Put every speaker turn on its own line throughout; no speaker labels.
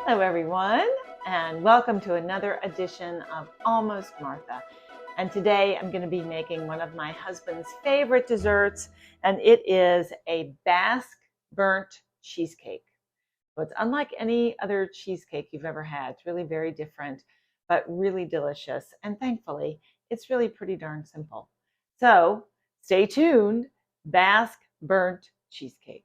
Hello everyone, and welcome to another edition of Almost Martha. And today I'm going to be making one of my husband's favorite desserts, and it is a Basque burnt cheesecake. So it's unlike any other cheesecake you've ever had. It's really very different, but really delicious. And thankfully, it's really pretty darn simple. So stay tuned, Basque burnt cheesecake.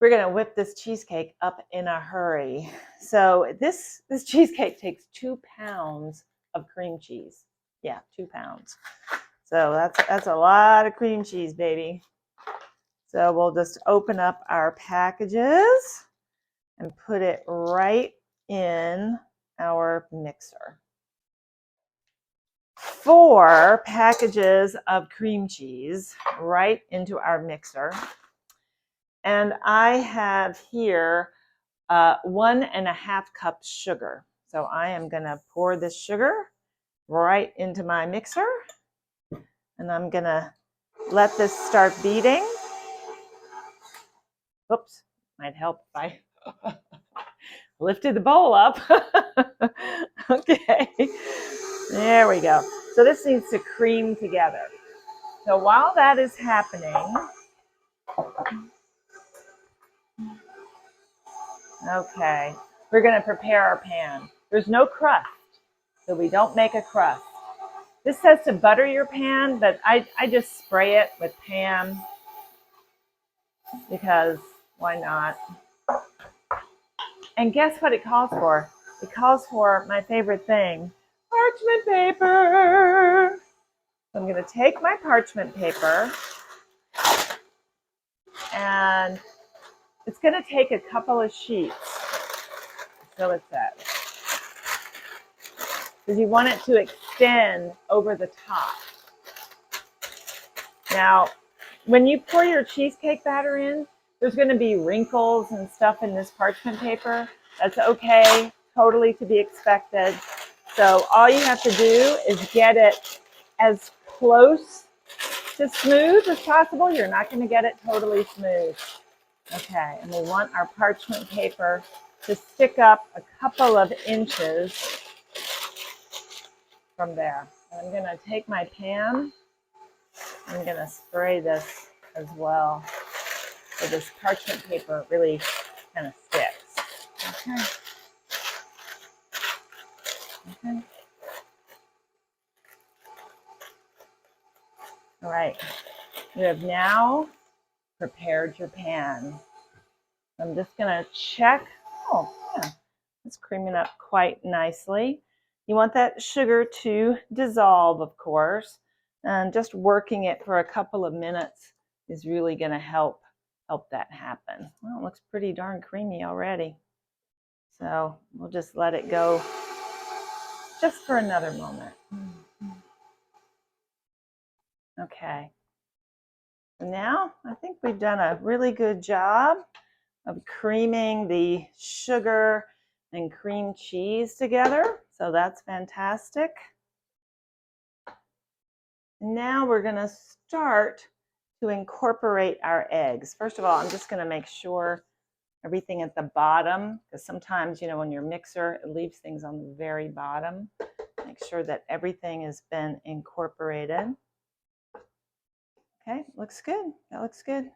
We're going to whip this cheesecake up in a hurry. So this cheesecake takes 2 pounds of cream cheese. Yeah, 2 pounds. So that's a lot of cream cheese, baby. So we'll just open up our packages and put it right in our mixer. 4 packages of cream cheese right into our mixer. And I have here 1.5 cups sugar. So I am going to pour this sugar right into my mixer. And I'm going to let this start beating. Oops, might help if I lifted the bowl up. Okay, there we go. So this needs to cream together. So while that is happening, okay, we're going to prepare our pan. There's no crust, so we don't make a crust. This says to butter your pan, but I just spray it with Pam because why not? And guess what it calls for? It calls for my favorite thing, parchment paper. So I'm going to take my parchment paper, and it's going to take a couple of sheets. So it says. Because you want it to extend over the top. Now, when you pour your cheesecake batter in, there's going to be wrinkles and stuff in this parchment paper. That's okay, totally to be expected. So all you have to do is get it as close to smooth as possible. You're not going to get it totally smooth. Okay, and we want our parchment paper to stick up a couple of inches from there. And I'm going to take my pan. I'm going to spray this as well, so this parchment paper really kind of sticks. Okay. Okay. All right. You have now prepared your pan. I'm just going to check. Oh, yeah, it's creaming up quite nicely. You want that sugar to dissolve, of course, and just working it for a couple of minutes is really going to help that happen. Well, it looks pretty darn creamy already. So we'll just let it go just for another moment. Okay. Now I think we've done a really good job of creaming the sugar and cream cheese together. So that's fantastic. Now we're going to start to incorporate our eggs. First of all, I'm just going to make sure everything at the bottom, because sometimes, you know, when your mixer, it leaves things on the very bottom. Make sure that everything has been incorporated. Okay, looks good. That looks good.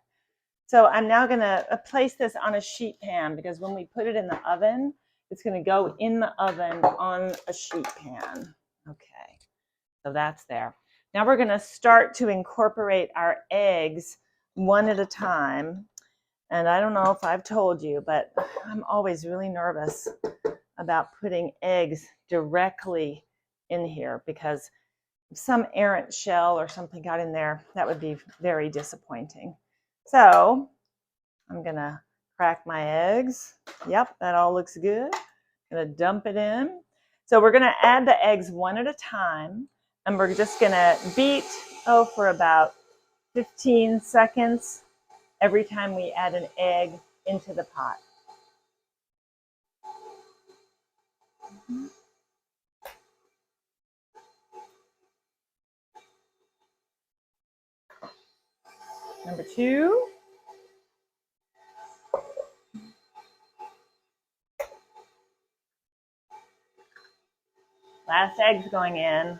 So I'm now going to place this on a sheet pan, because when we put it in the oven, it's going to go in the oven on a sheet pan. Okay, so that's there. Now we're going to start to incorporate our eggs one at a time. And I don't know if I've told you, but I'm always really nervous about putting eggs directly in here, because if some errant shell or something got in there, that would be very disappointing. So I'm going to crack my eggs. Yep, that all looks good. I'm going to dump it in. So we're going to add the eggs one at a time, and we're just going to beat, for about 15 seconds every time we add an egg into the pot. Number 2. Last egg's going in.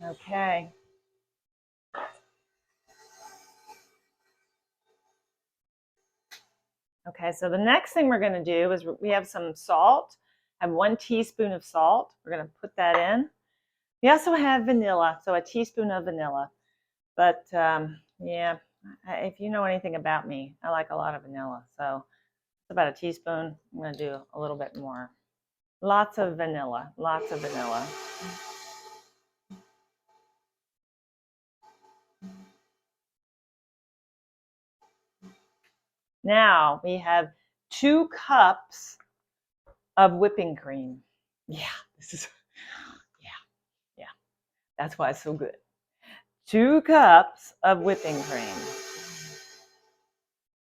Okay. Okay, so the next thing we're going to do is we have some salt. I have 1 teaspoon of salt. We're going to put that in. We also have vanilla, so a teaspoon of vanilla. But yeah, if you know anything about me, I like a lot of vanilla. So it's about a teaspoon. I'm going to do a little bit more. Lots of vanilla, lots of vanilla. Now we have 2 cups of whipping cream. Yeah, this is, yeah, that's why it's so good. 2 cups of whipping cream.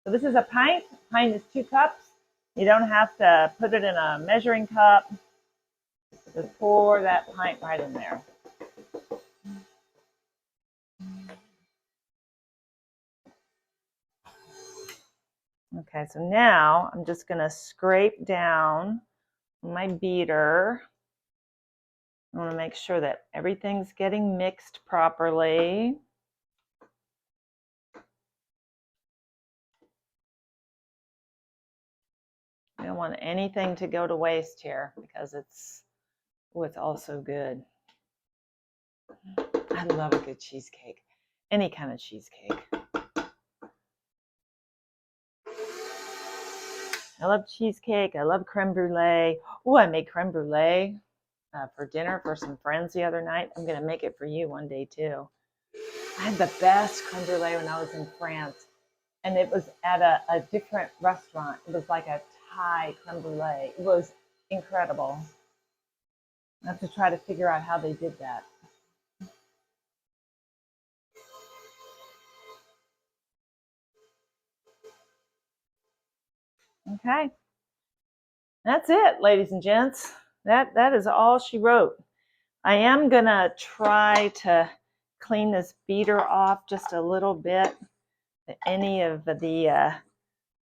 So this is a pint. A pint is 2 cups. You don't have to put it in a measuring cup. Just pour that pint right in there. Okay, so now I'm just going to scrape down my beater. I want to make sure that everything's getting mixed properly. I don't want anything to go to waste here because it's also good. I love a good cheesecake. Any kind of cheesecake. I love cheesecake. I love creme brulee. Oh, I made creme brulee for dinner for some friends the other night. I'm going to make it for you one day too. I had the best creme brulee when I was in France. And it was at a different restaurant. It was like a Thai creme brulee. It was incredible. I have to try to figure out how they did that. Okay. That's it, ladies and gents. That is all she wrote. I am going to try to clean this beater off just a little bit. Any of the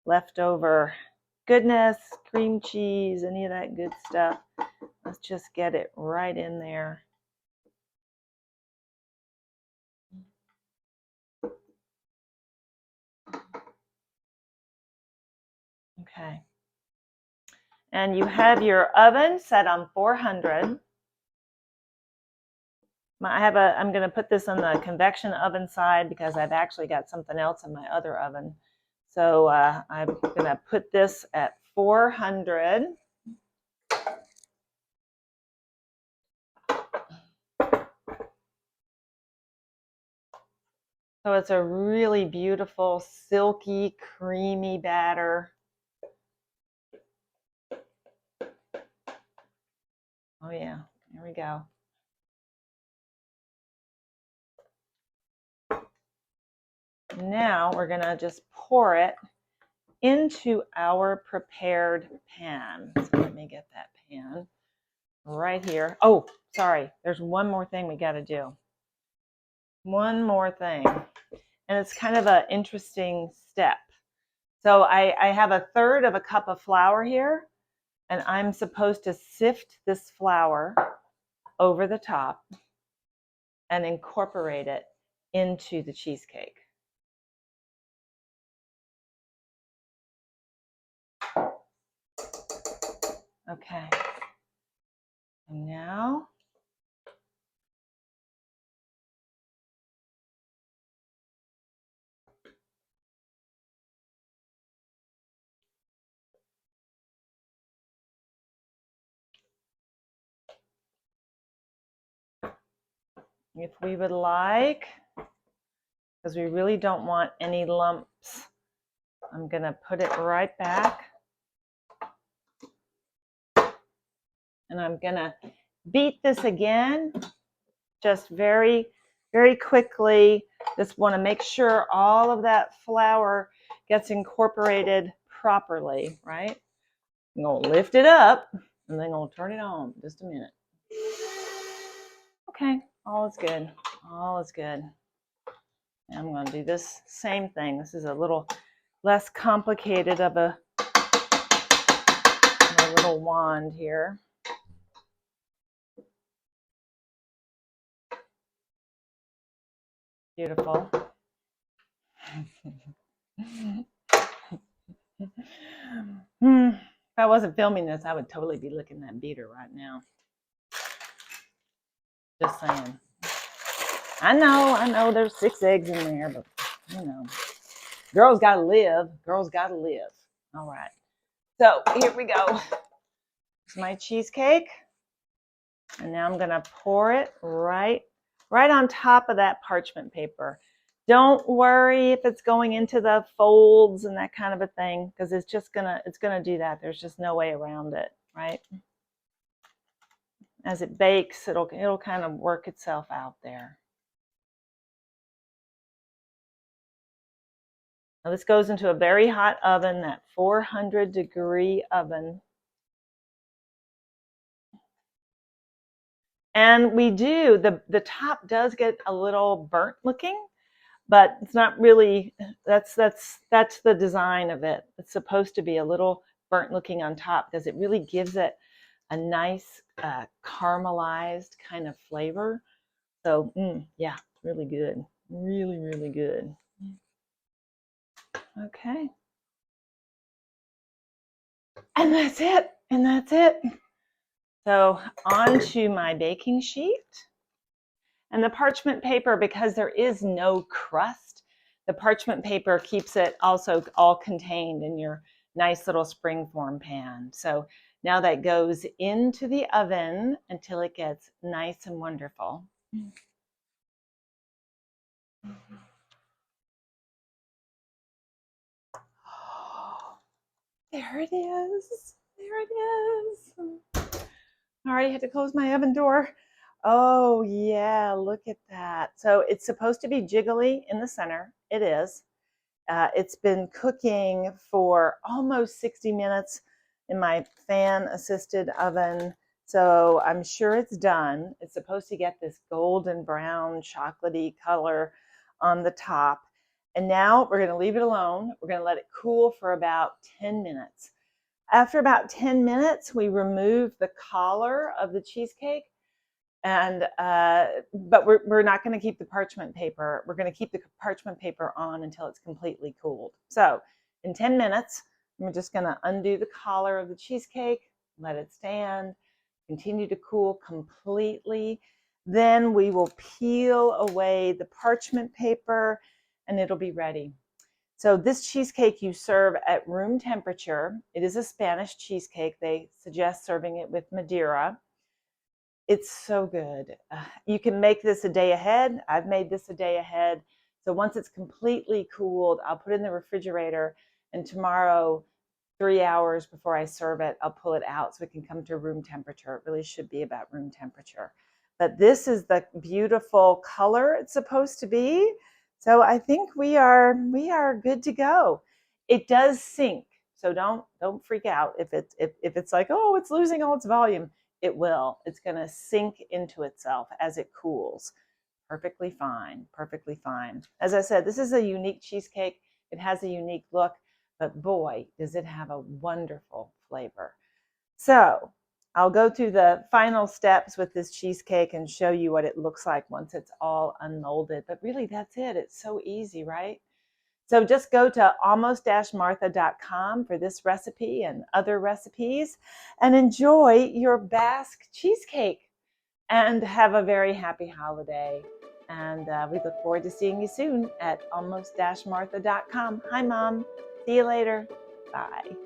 leftover goodness, cream cheese, any of that good stuff. Let's just get it right in there. Okay. And you have your oven set on 400. I'm going to put this on the convection oven side because I've actually got something else in my other oven. So I'm going to put this at 400. So it's a really beautiful, silky, creamy batter. Oh yeah, here we go. Now we're going to just pour it into our prepared pan. So let me get that pan right here. Oh, sorry. There's one more thing we got to do. One more thing. And it's kind of an interesting step. So I have 1/3 of a cup of flour here, and I'm supposed to sift this flour over the top and incorporate it into the cheesecake. Okay. And now if we would like, because we really don't want any lumps I'm going to put it right back. And I'm going to beat this again, just very, very quickly. Just want to make sure all of that flour gets incorporated properly, right? I'm going to lift it up and then I'm going to turn it on. Just a minute. Okay, all is good. All is good. And I'm going to do this same thing. This is a little less complicated of a little wand here. Beautiful. If I wasn't filming this, I would totally be licking that beater right now. Just saying. I know there's 6 eggs in there, but you know, girls gotta live. Girls gotta live. All right. So here we go. It's my cheesecake. And now I'm gonna pour it right on top of that parchment paper. Don't worry if it's going into the folds and that kind of a thing, because it's gonna do that. There's just no way around it, right? As it bakes, it'll kind of work itself out there. Now this goes into a very hot oven, that 400-degree oven. And we do, the top does get a little burnt looking, but it's not really, that's the design of it. It's supposed to be a little burnt looking on top because it really gives it a nice caramelized kind of flavor. So yeah, really good. Really, really good. Okay. And that's it. And that's it. So onto my baking sheet. And the parchment paper, because there is no crust, the parchment paper keeps it also all contained in your nice little springform pan. So now that goes into the oven until it gets nice and wonderful. There it is. There it is. I already had to close my oven door. Oh yeah, look at that. So it's supposed to be jiggly in the center. It is. It's been cooking for almost 60 minutes in my fan-assisted oven. So I'm sure it's done. It's supposed to get this golden brown chocolatey color on the top. And now we're going to leave it alone. We're going to let it cool for about 10 minutes. After about 10 minutes, we remove the collar of the cheesecake. And but we're not going to keep the parchment paper. We're going to keep the parchment paper on until it's completely cooled. So in 10 minutes, I'm just going to undo the collar of the cheesecake, let it stand, continue to cool completely. Then we will peel away the parchment paper and it'll be ready. So this cheesecake you serve at room temperature. It is a Spanish cheesecake. They suggest serving it with Madeira. It's so good. You can make this a day ahead. I've made this a day ahead. So once it's completely cooled, I'll put it in the refrigerator, and tomorrow, 3 hours before I serve it, I'll pull it out so it can come to room temperature. It really should be about room temperature. But this is the beautiful color it's supposed to be. So I think we are good to go. It does sink, so don't freak out if it's like, oh, it's losing all its volume. It will. It's going to sink into itself as it cools. Perfectly fine. Perfectly fine. As I said, this is a unique cheesecake. It has a unique look, but boy, does it have a wonderful flavor. So I'll go through the final steps with this cheesecake and show you what it looks like once it's all unmolded. But really, that's it. It's so easy, right? So just go to almost-martha.com for this recipe and other recipes and enjoy your Basque cheesecake and have a very happy holiday. And we look forward to seeing you soon at almost-martha.com. Hi, Mom. See you later. Bye.